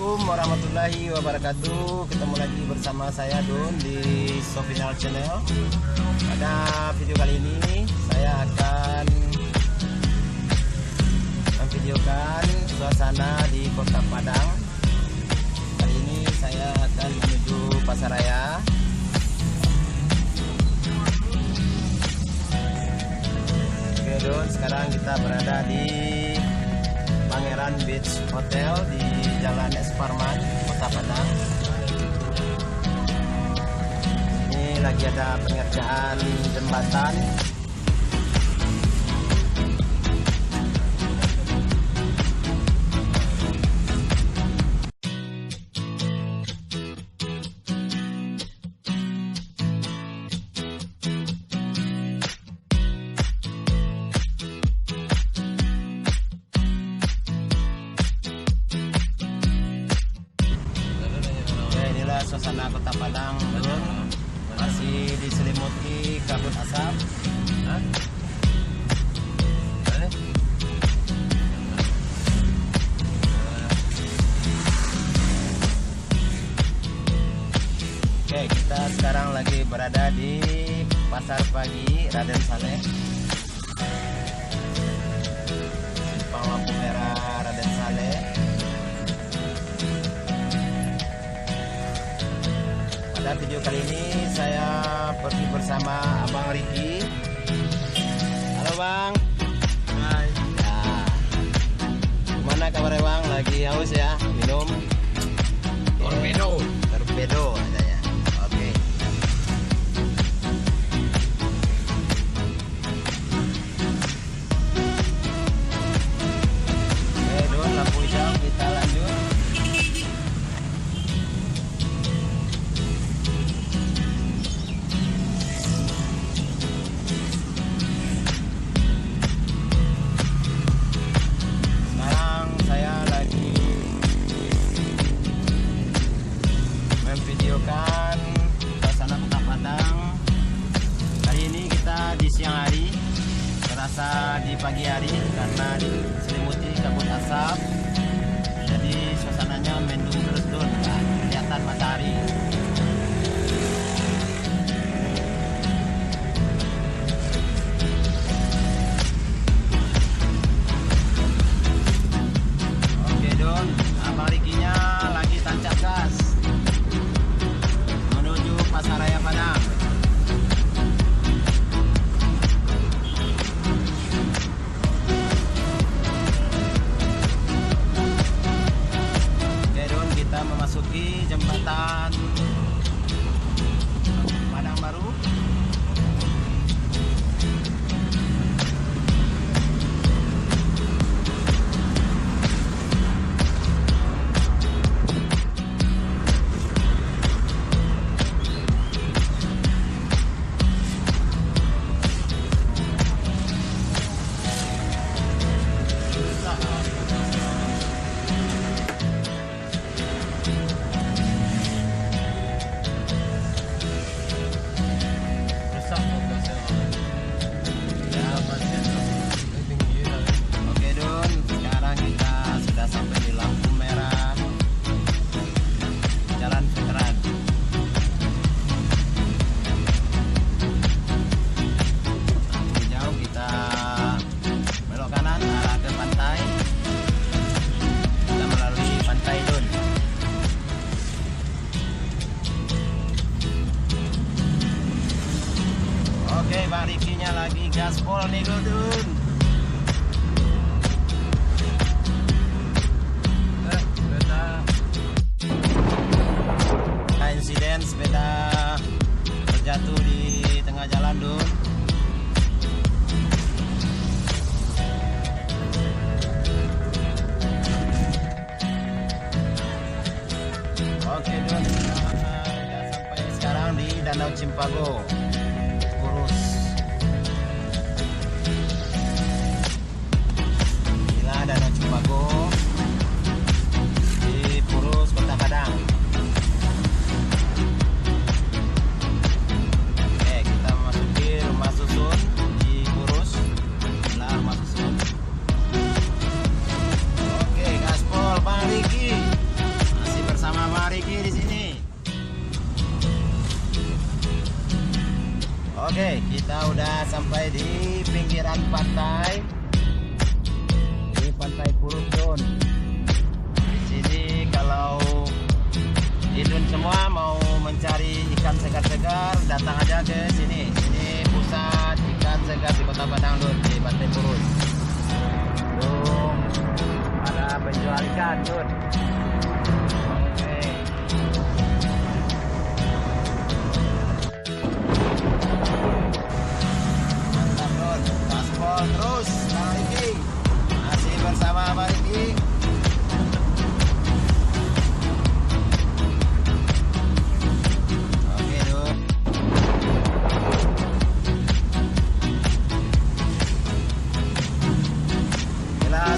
Assalamualaikum warahmatullahi wabarakatuh. Ketemu lagi bersama saya Don di Sofinal Channel. Pada video kali ini saya akan memvideokan suasana di Kota Padang. Kali ini saya akan menuju Pasaraya. Oke Don, sekarang kita berada di Pangeran Beach Hotel di Jalan Es Parman, Kota Padang. Ini lagi ada pengerjaan jembatan. Suasana Kota Padang belum masih diselimuti kabut asap. Oke, kita sekarang lagi berada di Pasar Pagi Raden Saleh, simpang lampu merah Raden Saleh. Pada video kali ini saya pergi bersama Abang Riki. Halo Bang. Hai. Ya. Gimana kabarnya Bang? Lagi haus ya? Minum? Torpedo katanya. Oke. Oke Don, lampu hijau, kita lanjut. Memvideokan suasana Kota Padang. Kali ini kita di siang hari, terasa di pagi hari karena diselimuti kabut asap. Jadi suasananya mendung terus Don, kelihatan matahari. Oke Don, Abang Rikinya lagi tancap gas menuju Pasaraya Padang. Oke Don, kita memasuki jembatan Padang Baru. Oke Don, sekarang kita sudah sampai di lampu merah Jalan Veteran. Lampu hijau, kita belok kanan arah ke pantai. Kita melalui pantai Don. Oke, Bang Rikinya lagi gaspol nih Don. Insiden sepeda terjatuh di tengah jalan Don. Oke Don, kita sudah sampai sekarang di Danau Cimpago. Purus. Inilah Danau Cimpago di Purus, Kota Padang. Kita memasuki rumah susun di Purus. Inilah rumah susun. Oke, gaspol Bang Riki. sampai di pinggiran pantai. Di Pantai Purut Dun. Di sini kalau di Dun semua mau mencari ikan segar-segar, datang aja ke sini. Ini pusat ikan segar di Kota Padang Dun, di Pantai Purut. Tuh, ada penjual ikan Dun. Oke. Mantap Dun, gaspol terus Bang Riki. Masih bersama Bang Riki.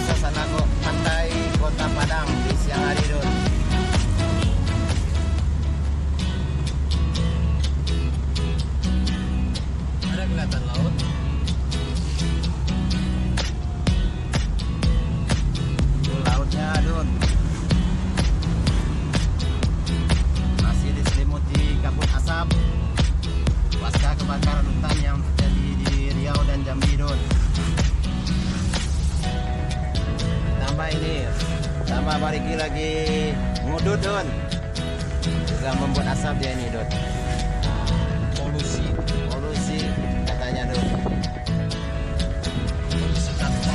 Suasana pantai Kota Padang di siang hari Dun. Ada kelihatan laut. Itu lautnya Dun. Masih diselimuti kabut asap pasca kebakaran hutan yang terjadi di Riau dan Jambi Dun. Ini sama Bariki lagi ngudut Dun, juga membuat asap dia ini Dun. Polusi katanya Dun. Polusi kata.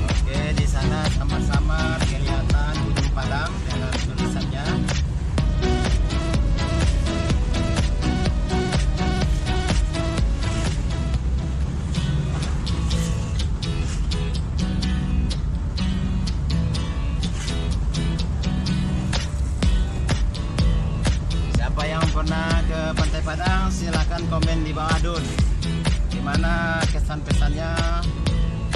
Oke, di sana samar-samar kelihatan gunung Padang dengan tulisannya. Pernah ke Pantai Padang, silahkan komen di bawah Dun. Gimana kesan pesannya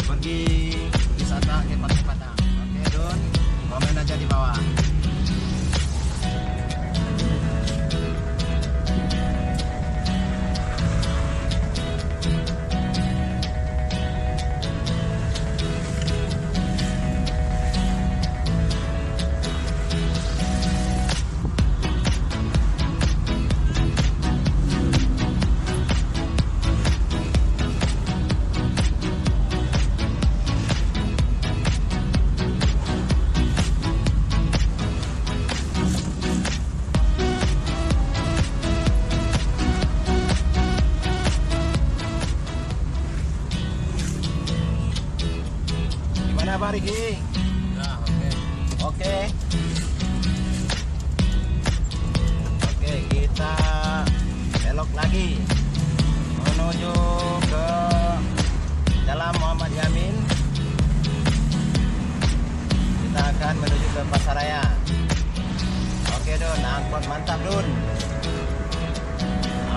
pergi wisata ke Pantai Padang? Oke Dun, komen aja di bawah. Bang Riki? Ya, oke. Oke, kita belok lagi menuju ke Jalan Muhammad Yamin. Kita akan menuju ke Pasaraya. Oke Dun, angkot mantap Dun.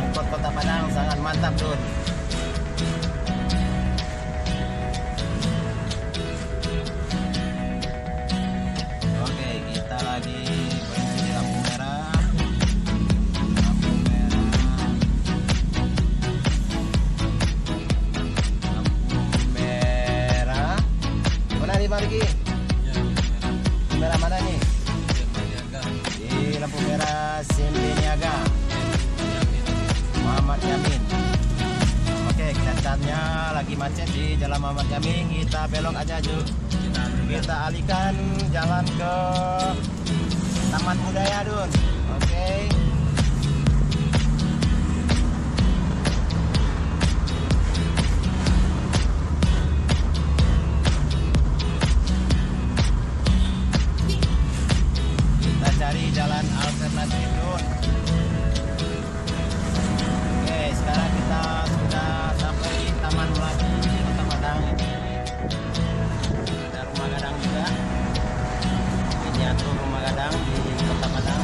Angkot Kota Padang sangat mantap Dun. Lagi berhenti di lampu merah. Lampu merah. Mana nih Bang Riki? ya, Lampu merah mana nih? Niaga. Di lampu merah Simbi Niaga Muhammad Yamin. Oke, kelihatannya lagi macet di Jalan Muhammad Yamin. Kita belok aja Ju. Kita alihkan jalan ke Taman Budaya Dun. Oke. Kita cari jalan alternatif Dun. Oke, sekarang kita sudah sampai di Taman Melati Kota Padang ini. Ada rumah gadang juga. Ini atuh rumah gadang di Kota Padang.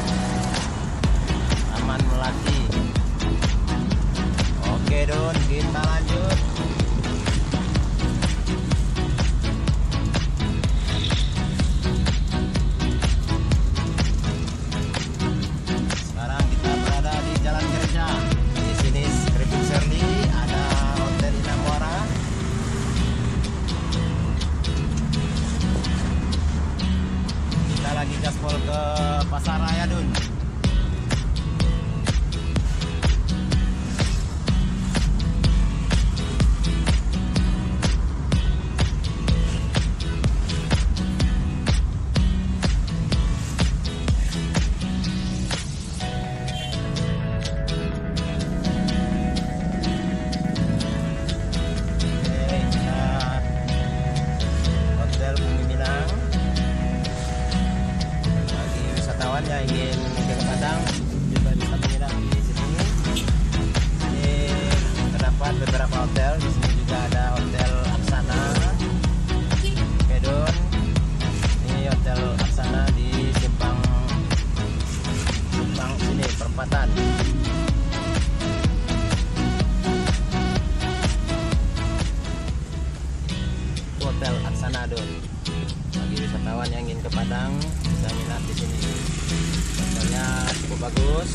bagus.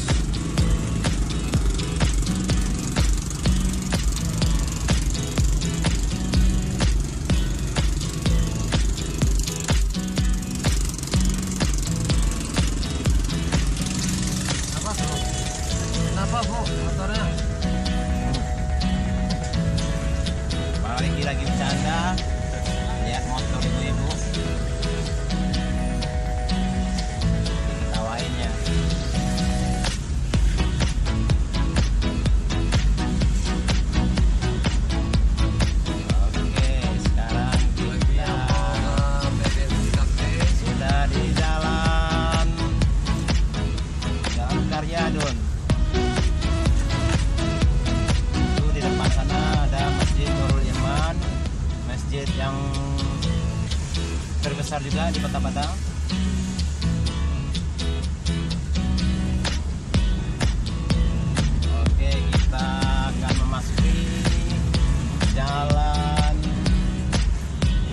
Apa tuh? Kenapa bu motornya? Balik lagi bercanda. Lihat motor ibu-ibu. Diketawainnya. Oke, sekarang Lagi kita yang mau ke BDSKP. sudah di jalan Karya Don. Itu di depan sana ada Masjid Nurul Iman, masjid yang terbesar juga di Kota Padang. Oke, kita akan memasuki jalan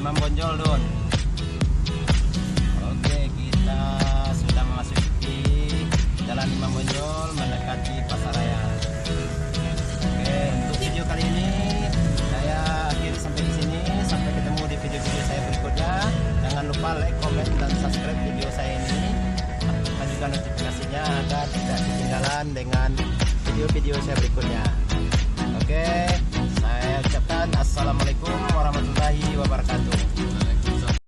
Imam Bonjol Don. Oke, kita sudah memasuki jalan Imam Bonjol mendekati Pasaraya. Oke, untuk video kali ini saya akhiri sampai di sini. Sampai ketemu di video-video saya berikutnya. Jangan lupa like, komen, dan subscribe video saya ini. Aktifkan juga notifikasinya agar tidak ketinggalan dengan video-video saya berikutnya. Oke, saya ucapkan assalamualaikum warahmatullahi wabarakatuh.